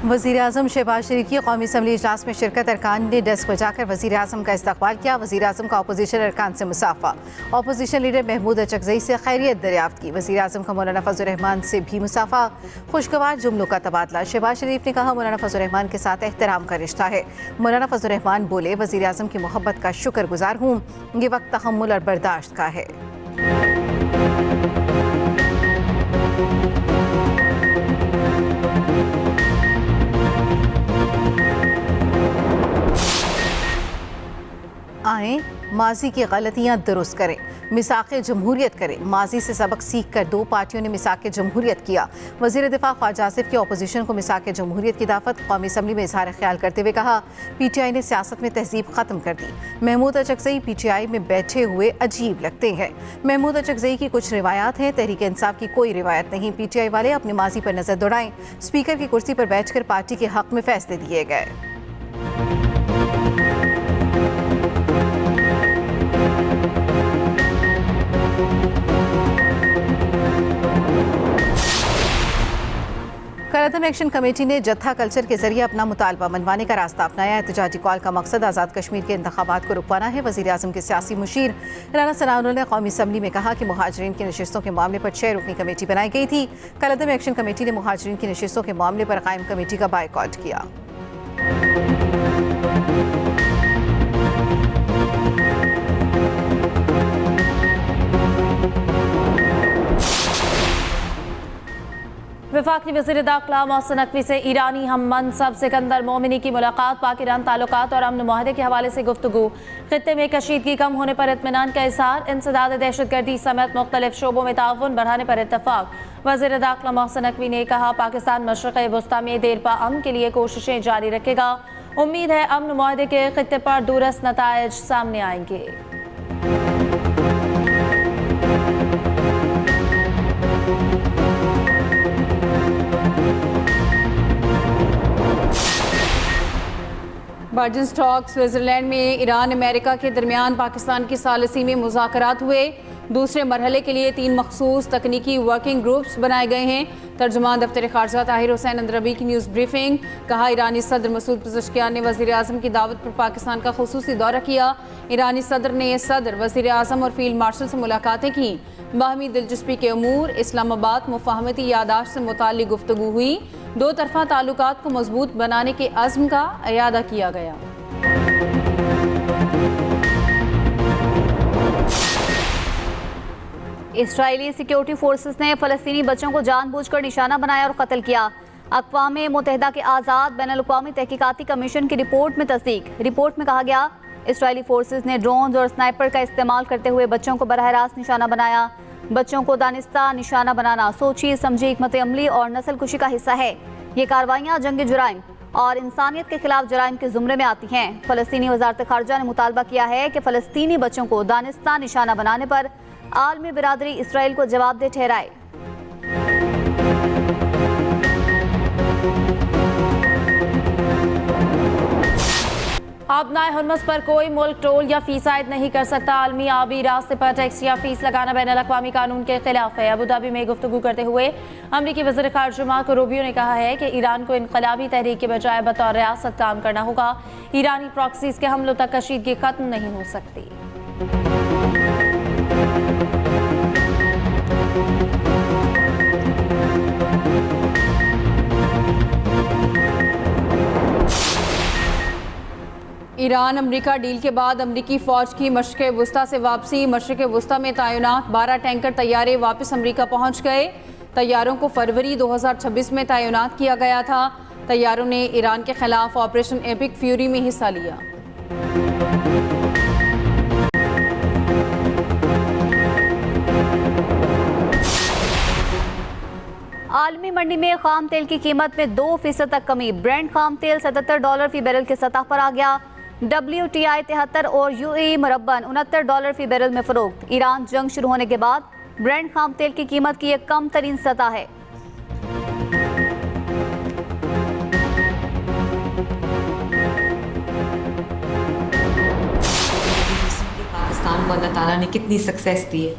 वज़ीर-ए-आज़म शहबाज शरीफ की कौमी असम्बली इजलास में शिरकत। अरकान ने डेस्क बजाकर वज़ीर-ए-आज़म का इस्तकबाल किया। वज़ीर-ए-आज़म का अपोजिशन अरकान से मुसाफा। अपोजिशन लीडर महमूद अचकज़ई से खैरियत दरियाफ्त की। वज़ीर-ए-आज़म का मौलाना फजल रहमान से भी मुसाफा। खुशगवार जुमलों का तबादला। शहबाज शरीफ ने कहा मौलाना फजल रहमान के साथ एहतराम का रिश्ता है। मौलाना फजल रहमान बोले वज़ीर-ए-आज़म की मोहब्बत का शुक्रगुजार हूँ। ये वक्त तहम्मुल और बर्दाश्त का है। आएँ माजी की गलतियाँ दुरुस्त करें, मिसाक़े जमहूरियत करें। माजी से सबक सीख कर दो पार्टियों ने मिसाक़े जमहूरियत किया। वज़ीर दिफा ख्वाजा आसिफ की अपोजिशन को मिसाक़े जमहूरियत की दावत। कौमी असम्बली में इजहार ख्याल करते हुए कहा PTI ने सियासत में तहजीब ख़त्म कर दी। महमूद अचकज़ई PTI में बैठे हुए अजीब लगते हैं। महमूद अचकज़ई की कुछ रिवायात हैं, तहरीक इंसाफ की कोई रिवायत नहीं। PTI वाले अपने माजी पर नज़र दौड़ाएं। स्पीकर की कुर्सी पर बैठ कर पार्टी के हक़ में फैसले दिए गए। कलअदम एक्शन कमेटी ने जत्था कल्चर के जरिए अपना मुतालबा मनवाने का रास्ता अपनाया। एहतजाजी कॉल का मकसद आज़ाद कश्मीर के इंतखाबात को रुकवाना है। वज़ीर-ए-आज़म के सियासी मुशीर राना सनाउल्लाह ने कौमी असम्बली में कहा कि मुहाजिरीन की नशिस्तों के मामले पर 6 रुकनी कमेटी बनाई गई थी। कलअदम एक्शन कमेटी ने मुहाजिरीन की नशिस्तों के मामले पर कायम कमेटी का बायकॉट किया। वफाकी वज़ीर दाखिला मोहसिन नकवी से ईरानी हम मनसब सिकंदर मोमिनी की मुलाकात। पाक ईरान ताल्लुकात और अमन मुआहदे के हवाले से गुफ्तगू। खित्ते में कशीदगी कम होने पर इत्मीनान का इज़हार। इंसदाद दहशतगर्दी समेत मुख्तलिफ शोबों में ताउन बढ़ाने पर इत्तफाक। वज़ीर दाखिला मोहसिन नकवी ने कहा पाकिस्तान मशरिक़ वस्ता में देरपा अमन के लिए कोशिशें जारी रखेगा। उम्मीद है अमन मुआहदे के खित्ते पर दूरस्त नताइज सामने आएंगे। बर्जन स्टॉक स्विट्ज़रलैंड में ईरान अमेरिका के दरमियान पाकिस्तान की सालिसी में मुज़ाकरात हुए। दूसरे मरहले के लिए 3 मखसूस तकनीकी वर्किंग ग्रुप्स बनाए गए हैं। तर्जुमान दफ्तर ख़ारजा ताहिर हुसैन अंदरबी की न्यूज़ ब्रीफिंग। कहा ईरानी सदर मसूद पज़ेश्कियान ने वज़ीर-ए-आज़म की दावत पर पाकिस्तान का ख़ुसूसी दौरा किया। ईरानी सदर ने सदर वज़ीर-ए-आज़म और फील्ड मार्शल से मुलाकातें की। बाहमी दिलचस्पी के अमूर इस्लामाबाद मुफ़ाहमती यादाश्त से मुताल्लिक़ गुफ्तगू हुई। 2 तरफ़ा ताल्लुकात को मजबूत बनाने के अज़्म का इयादा किया गया। इस्राएली सिक्योरिटी फोर्सेस ने फ़लस्तीनी बच्चों को जानबूझकर निशाना बनाया और कत्ल किया। अक़वाम मुत्तहिदा के आज़ाद बैनुल-अक़वामी तहकीकाती कमीशन की रिपोर्ट में तस्दीक। रिपोर्ट में कहा गया इस्राएली फोर्सेस ने ड्रोन्स और स्नाइपर का इस्तेमाल करते हुए बच्चों को बराह रास्त निशाना बनाया। बच्चों को दानिस्ता निशाना बनाना सोची समझी हिकमत अमली और नस्ल कुशी का हिस्सा है। ये कार्रवाइयाँ जंगी जुराइम और इंसानियत के खिलाफ जराइम के ज़ुमरे में आती हैं। फ़लस्तीनी वज़ारत ख़ारजा ने मुतालबा किया है कि फ़लस्तीनी बच्चों को दानिस्ता निशाना बनाने पर आलमी बिरादरी इसराइल को जवाबदेह ठहराए। आबनाए हुर्मुज़ पर कोई मुल्क टोल या फीस आयद नहीं कर सकता। आलमी आबी रास्ते पर टैक्स या फीस लगाना बैनुल-अक़वामी कानून के खिलाफ है। अबूधाबी में गुफ्तगू करते हुए अमरीकी वज़ीर ख़ारजा मार्को रूबियो ने कहा है कि ईरान को इनक़लाबी तहरीक के बजाय बतौर रियासत काम करना होगा। ईरानी प्रॉक्सीज़ के हमलों तक कशीदगी ख़त्म नहीं हो सकती। ईरान अमरीका डील के बाद अमरीकी फ़ौज की मशरिक़ वस्ता से वापसी। मशरिक़ वस्ता में तैनात 12 टैंकर तैयारे वापस अमरीका पहुँच गए। तैयारों को फरवरी 2026 में तैनात किया गया था। तैयारों ने ईरान के खिलाफ ऑपरेशन एपिक फ्यूरी में हिस्सा लिया। आलमी मंडी में खाम तेल की कीमत में 2% तक कमी। ब्रेंट खाम तेल $77 फी बैरल की सतह पर आ गया। WTI 73 और UAE मुरब्बन $69 फी बैरल में फरोख्त। ईरान जंग शुरू होने के बाद ब्रेंट खाम तेल की कीमत की एक कम तरीन सतह है। पाकिस्तान को अल्लाह ताला ने कितनी सक्सेस दी है।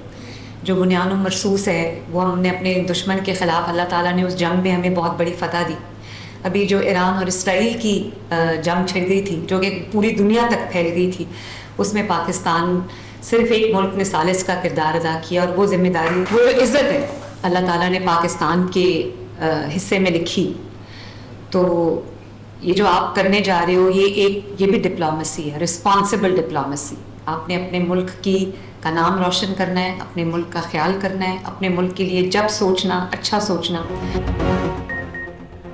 जो बुनियाद मरसूस है वो हमने अपने दुश्मन के ख़िलाफ़ अल्लाह ताला ने उस जंग में हमें बहुत बड़ी फ़तह दी। अभी जो ईरान और इसराइल की जंग छिड़ गई थी, जो कि पूरी दुनिया तक फैल गई थी, उसमें पाकिस्तान सिर्फ एक मुल्क ने सालिस का किरदार अदा किया, और वो जिम्मेदारी, वो इज़्ज़त है अल्लाह ताला ने पाकिस्तान के हिस्से में लिखी। तो ये जो आप करने जा रहे हो, ये भी डिप्लोमेसी है, रिस्पॉन्सिबल डिप्लोमेसी। आपने अपने मुल्क का नाम रोशन करना है, अपने मुल्क का ख्याल करना है, अपने मुल्क के लिए जब सोचना, अच्छा सोचना।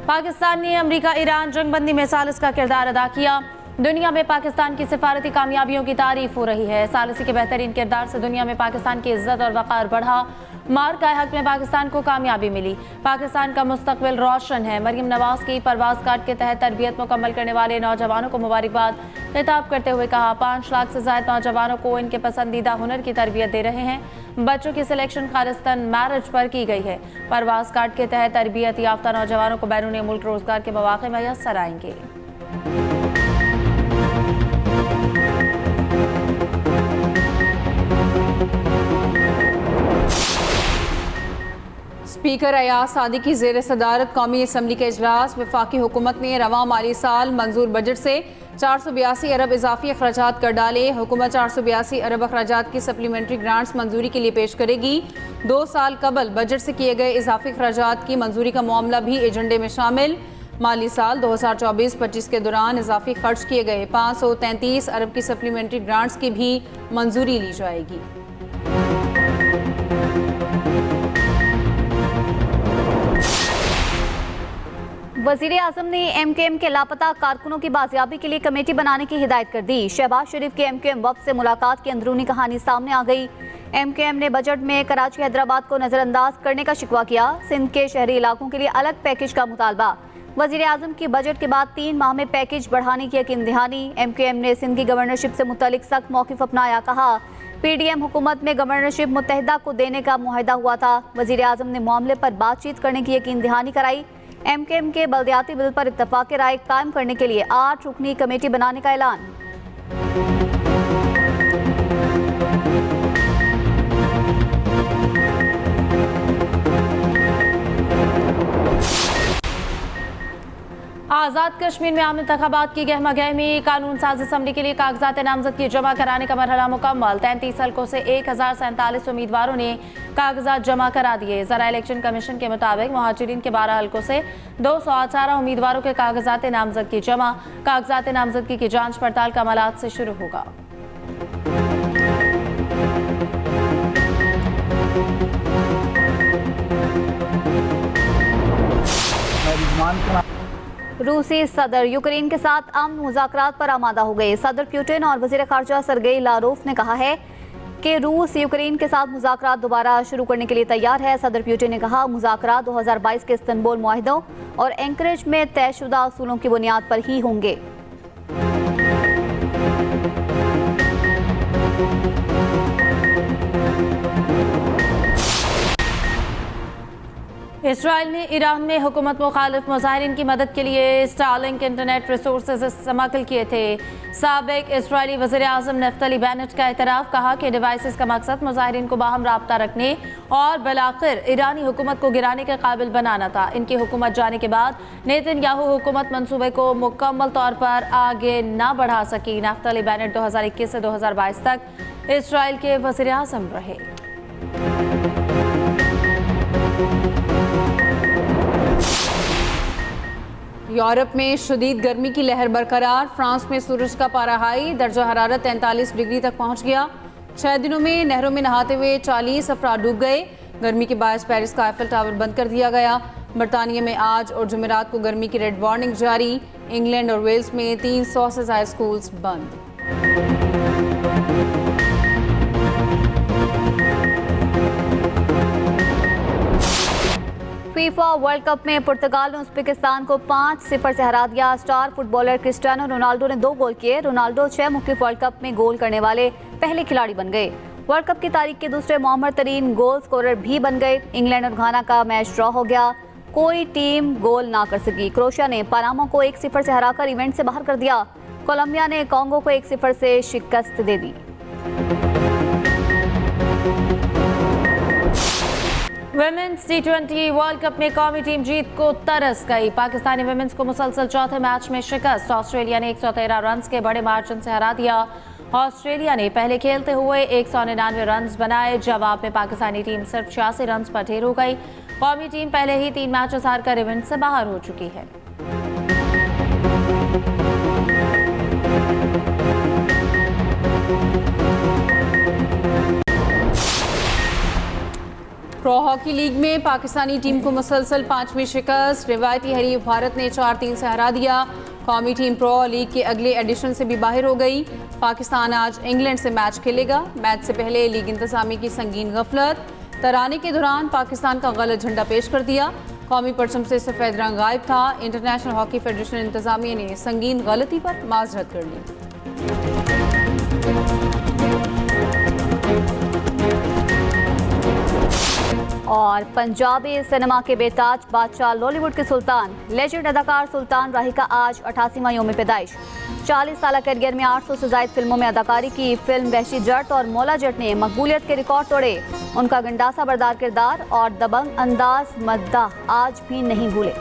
पाकिस्तान ने अमेरिका ईरान जंगबंदी में सालिस का किरदार अदा किया। दुनिया में पाकिस्तान की सिफारती कामयाबियों की तारीफ हो रही है। सालिसी के बेहतरीन किरदार से दुनिया में पाकिस्तान की इज्जत और वक़ार बढ़ा। मार का हक में पाकिस्तान को कामयाबी मिली। पाकिस्तान का मुस्तकबिल रोशन है। मरियम नवाज की परवाज़ कार्ड के तहत तरबियत मुकम्मल करने वाले नौजवानों को मुबारकबाद। खिताब करते हुए कहा, 5 लाख से ज़्यादा नौजवानों को इनके पसंदीदा हुनर की तरबियत दे रहे हैं। बच्चों की सिलेक्शन खालिस्तान मैरिज पर की गई है। परवाज़ कार्ड के तहत तरबियत याफ्ता नौजवानों को बैरून मुल्क रोजगार के मौके मैसर आएंगे। स्पीकर अयाज सादी की ज़ेर सदारत कौमी असम्बली के इजलास। वफाकी हुकूमत ने रवां माली साल मंजूर बजट से 482 अरब इजाफी अखराजात कर डाले। हुकूमत 482 अरब अखराजात की सप्लीमेंट्री ग्रांट्स मंजूरी के लिए पेश करेगी। 2 साल कबल बजट से किए गए इजाफी अखराजात की मंजूरी का मामला भी एजेंडे में शामिल। माली साल 2024-25 के दौरान इजाफी खर्च किए गए 533 अरब की सप्लीमेंट्री ग्रांट्स की भी मंजूरी ली जाएगी। वज़ीर आज़म ने MKM के लापता कारकुनों की बाजियाबी के लिए कमेटी बनाने की हिदायत कर दी। शहबाज शरीफ के MKM वफ़द से मुलाकात की अंदरूनी कहानी सामने आ गई। MKM ने बजट में कराची हैदराबाद को नज़रअंदाज करने का शिकवा किया। सिंध के शहरी इलाकों के लिए अलग पैकेज का मुतालबा। वज़ीर आज़म की बजट के बाद 3 माह में पैकेज बढ़ाने की यकीन दहानी। MKM ने सिंध की गवर्नरशिप से मुतल्लिक सख्त मौक़िफ़ अपनाया। कहा, PDM हुकूमत में गवर्नरशिप मुत्तहिदा को देने का मुआहदा हुआ था। वज़ीर आज़म ने मामले पर बातचीत करने की यकीन दहानी कराई। MKM के बल्दियाती बिल पर इत्तफाक़ राय कायम करने के लिए 8 रुकनी कमेटी बनाने का ऐलान। आज़ाद कश्मीर में आम इंतखाबात की गहमा गहमी। कानून साज असम्बली के लिए कागजात नामजद की जमा कराने का मरहला मुकम्मल। 33 हल्कों से 1047 उम्मीदवारों ने कागजात जमा करा दिए। ज़रा इलेक्शन कमीशन के मुताबिक मुहाजिरीन के 12 हल्कों से 218 उम्मीदवारों के कागजात नामजद की जमा। कागजात नामजदगी की जाँच पड़ताल का अमलात से शुरू होगा। रूसी सदर यूक्रेन के साथ अमन मुज़ाकरात पर आमादा हो गए। सदर पुतिन और वज़ीर ख़ारजा सरगेई लारोफ ने कहा है कि रूस यूक्रेन के साथ मुज़ाकरात दोबारा शुरू करने के लिए तैयार है। सदर पुतिन ने कहा, मुज़ाकरात 2022 के इस्तांबुल मुआहिदों और एंकरेज में तयशुदा असूलों की बुनियाद पर ही होंगे। इसराइल ने ईरान में हुकूमत मुखालिफ मुजाहिरीन की मदद के लिए स्टारलिंक इंटरनेट रिसोर्सेज इस्तेमाल किए थे। साबिक इसराइली वज़ीर आज़म नफ्तली बेनेट का एतराफ़। कहा कि डिवाइसेस का मकसद मुजाहिरीन को बाहम राब्ता रखने और बिलाखिर ईरानी हुकूमत को गिराने के काबिल बनाना था। इनकी हुकूमत जाने के बाद नेतन्याहू हुकूमत मंसूबे को मुकम्मल तौर पर आगे ना बढ़ा सकी। नफ्तली बेनेट 2021 से 2022 तक इसराइल के वज़ीर आज़म रहे। यूरोप में शदीद गर्मी की लहर बरकरार। फ्रांस में सूरज का पारा हाई दर्जा हरारत 43 डिग्री तक पहुंच गया। 6 दिनों में नहरों में नहाते हुए 40 अफराद डूब गए। गर्मी के बायस पेरिस का आईफल टावर बंद कर दिया गया। बरतानिया में आज और जुमेरात को गर्मी की रेड वार्निंग जारी। इंग्लैंड और वेल्स में 300 से ज़्यादा स्कूल्स बंद। फीफा वर्ल्ड कप में पुर्तगाल ने उज़्बेकिस्तान को 5-0 से हरा दिया। स्टार फुटबॉलर क्रिस्टियानो रोनाल्डो ने 2 गोल किए। रोनाल्डो 6 मुख्तलिफ वर्ल्ड कप में गोल करने वाले पहले खिलाड़ी बन गए। वर्ल्ड कप की तारीख के दूसरे मौमर तरीन गोल स्कोरर भी बन गए। इंग्लैंड और घाना का मैच ड्रॉ हो गया। कोई टीम गोल ना कर सकी। क्रोएशिया ने पनामा को 1-0 से हराकर इवेंट से बाहर कर दिया। कोलंबिया ने कांगो को 1-0 से शिकस्त दे दी। विमेंस T20 वर्ल्ड कप में कौमी टीम जीत को तरस गई। पाकिस्तानी विमेंस को मुसलसल चौथे मैच में शिकस्त। ऑस्ट्रेलिया ने 113 रन के बड़े मार्जिन से हरा दिया। ऑस्ट्रेलिया ने पहले खेलते हुए 199 रन बनाए। जवाब में पाकिस्तानी टीम सिर्फ 86 रन पर ढेर हो गई। कौमी टीम पहले ही 3 मैचेस हारकर इवेंट से बाहर हो चुकी है। प्रो हॉकी लीग में पाकिस्तानी टीम को मुसलसल 5वीं शिकस्त। रिवायती हरीफ भारत ने 4-3 से हरा दिया। कौमी टीम प्रो लीग के अगले एडिशन से भी बाहर हो गई। पाकिस्तान आज इंग्लैंड से मैच खेलेगा। मैच से पहले लीग इंतजामी की संगीन गफलत। तराने के दौरान पाकिस्तान का गलत झंडा पेश कर दिया। कौमी परचम से सफ़ेद रंग गायब था। इंटरनेशनल हॉकी फेडरेशन इंतजामिया ने संगीन गलती पर माजरत कर ली। और पंजाबी सिनेमा के बेताज बादशाह, लॉलीवुड के सुल्तान, लेजेंड अदाकार सुल्तान राही का आज 88वां यौम पैदाइश। 40 साल करियर में 800 से ज़ायद फिल्मों में अदाकारी की। फिल्म वहशी जट और मौला जट ने मकबूलियत के रिकॉर्ड तोड़े। उनका गंडासा बरदार किरदार और दबंग अंदाज मद्दाह आज भी नहीं भूले।